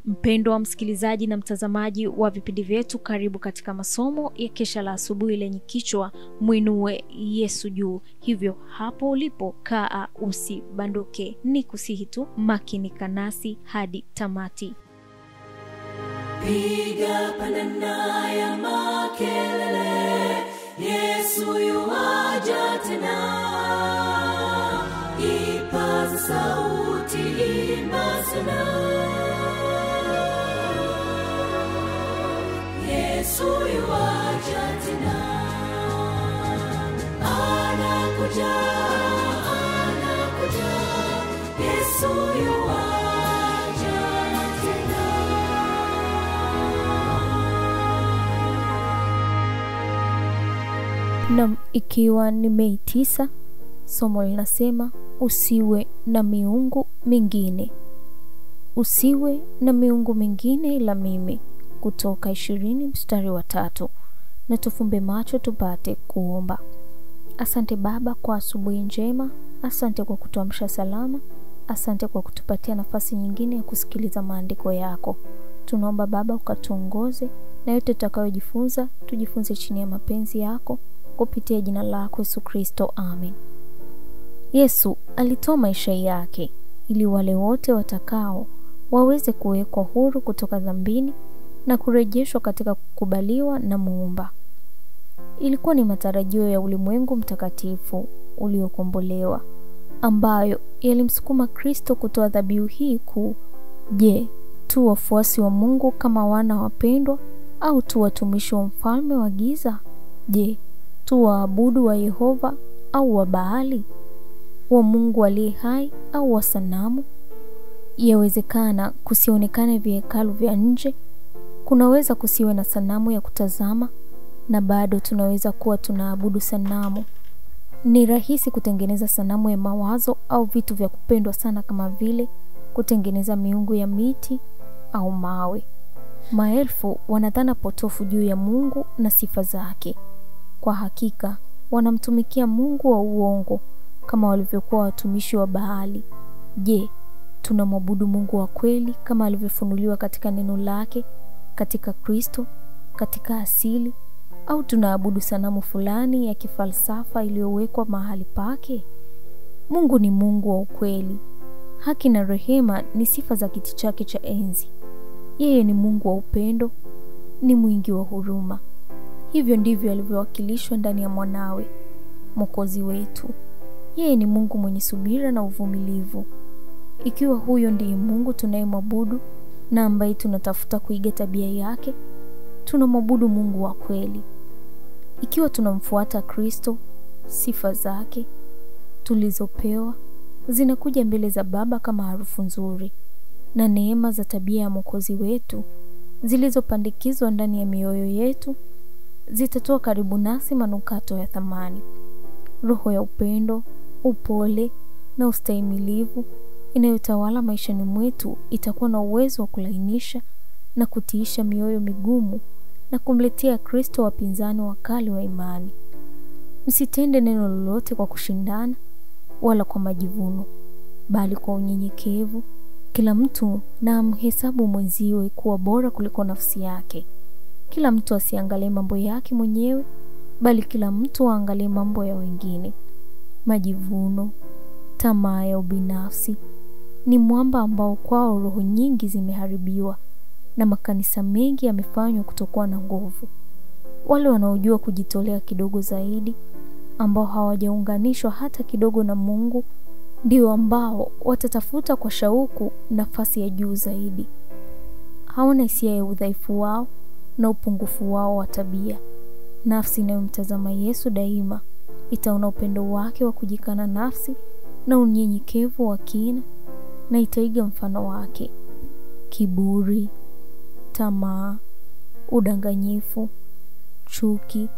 Mpendwa wa msikilizaji na mtazamaji wa vipindi vyetu, karibu katika masomo ya kesha la asubuhi lenye kichwa Mwinue Yesu juu. Hivyo hapo ulipo kaa usibanduke, ni kusihi tu makinika nasi hadi tamati. Piga panana ya makelele, Yesu yuaja tena. Ipaza sauti, imba sana. Yesu yuaja tena. Anakuja, anakuja. Yesu yuaja tena. Na ikiwa ni Mei 9, somo linasema usiwe na miungu mingine. Usiwe na miungu mingine ila mimi. Kutoka 20 mstari wa 3. Na tufumbe macho tupate kuomba. Asante Baba kwa asubuhi njema. Asante kwa kutuamsha salama. Asante kwa kutupatia nafasi nyingine ya kusikiliza maandiko yako. Tunaomba Baba ukatuongoze na yote tutakayojifunza tujifunze chini ya mapenzi yako, kupitia jina lako Yesu Kristo, amen. Yesu alitoa maisha yake ili wale wote watakao waweze kuwekwa huru kutoka dhambini na kurejeshwa katika kukubaliwa na Muumba. Ilikuwa ni matarajio ya ulimwengu mtakatifu uliokombolewa ambayo yalimsukuma Kristo kutoa dhabihu hii kuu. Je, tu wafuasi wa Mungu kama wana wapendwa au tu watumishi wa mfalme wa giza? Je, tu waabudu wa Yehova au wa Baali? Wa Mungu aliye hai au wa sanamu? Yawezekana kusionekane vihekalu vya nje, kunaweza kusiwe na sanamu ya kutazama, na bado tunaweza kuwa tunaabudu sanamu. Ni rahisi kutengeneza sanamu ya mawazo au vitu vya kupendwa sana, kama vile kutengeneza miungu ya miti au mawe. Maelfu wanadhana potofu juu ya Mungu na sifa zake. Kwa hakika wanamtumikia Mungu wa uongo kama walivyokuwa watumishi wa Baali. Je, tunamwabudu Mungu wa kweli kama alivyofunuliwa katika neno lake, katika Kristo, katika asili, au tunaabudu sanamu fulani ya kifalsafa iliyowekwa mahali pake? Mungu ni Mungu wa ukweli. Haki na rehema ni sifa za kiti chake cha enzi. Yeye ni Mungu wa upendo, ni mwingi wa huruma. Hivyo ndivyo alivyowakilishwa ndani ya mwanawe, Mwokozi wetu. Yeye ni Mungu mwenye subira na uvumilivu. Ikiwa huyo ndiye Mungu tunayemwabudu na ambaye tunatafuta kuiga tabia yake, tunamwabudu Mungu wa kweli. Ikiwa tunamfuata Kristo, sifa zake tulizopewa zinakuja mbele za Baba kama harufu nzuri, na neema za tabia ya Mwokozi wetu zilizopandikizwa ndani ya mioyo yetu zitatoa karibu nasi manukato ya thamani. Roho ya upendo, upole na ustahimilivu inayotawala maishani mwetu itakuwa na uwezo wa kulainisha na kutiisha mioyo migumu na kumletea Kristo wapinzani wakali wa imani. Msitende neno lolote kwa kushindana wala kwa majivuno, bali kwa unyenyekevu kila mtu na amhesabu mwenziwe kuwa bora kuliko nafsi yake. Kila mtu asiangalie mambo yake mwenyewe, bali kila mtu aangalie mambo ya wengine. Majivuno, tamaa ya ubinafsi ni mwamba ambao kwao roho nyingi zimeharibiwa na makanisa mengi yamefanywa kutokuwa na nguvu. Wale wanaojua kujitolea kidogo zaidi, ambao hawajaunganishwa hata kidogo na Mungu, ndio ambao watatafuta kwa shauku nafasi ya juu zaidi. Hawana hisia ya udhaifu wao na upungufu wao wa tabia. Nafsi inayomtazama Yesu daima itaona upendo wake wa kujikana nafsi na unyenyekevu wa kina, na itaiga mfano wake. Kiburi, tamaa, udanganyifu, chuki,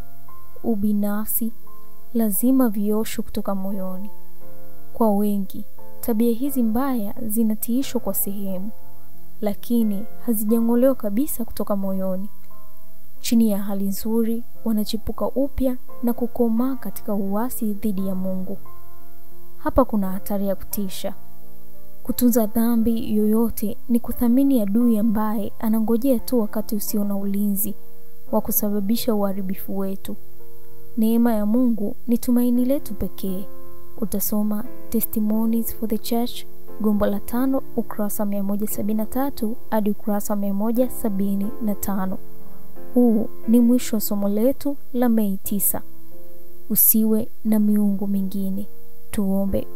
ubinafsi lazima vioshwe kutoka moyoni. Kwa wengi, tabia hizi mbaya zinatiishwa kwa sehemu, lakini hazijang'olewa kabisa kutoka moyoni. Chini ya hali nzuri wanachipuka upya na kukomaa katika uasi dhidi ya Mungu. Hapa kuna hatari ya kutisha. Kutunza dhambi yoyote ni kuthamini adui ambaye anangojea tu wakati usio na ulinzi wa kusababisha uharibifu wetu. Neema ya Mungu ni tumaini letu pekee. Utasoma Testimonies for the Church, gombo la 5, ukurasa 173 hadi ukurasa 175. Huu ni mwisho wa somo letu la Mei 9. Usiwe na miungu mingine. Tuombe.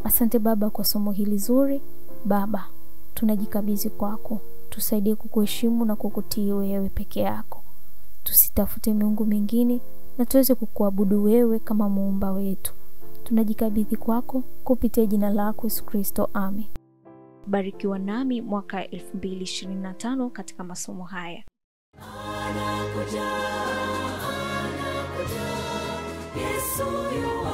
Asante Baba kwa somo hili zuri. Baba, tunajikabidhi kwako. Tusaidie kukuheshimu na kukutii wewe peke yako. Tusitafute miungu mingine na tuweze kukuabudu wewe kama muumba wetu. Tunajikabidhi kwako kupitia jina lako Yesu Kristo. Amen. Barikiwa nami mwaka 2025 katika masomo haya. Anakuja, Yesu yu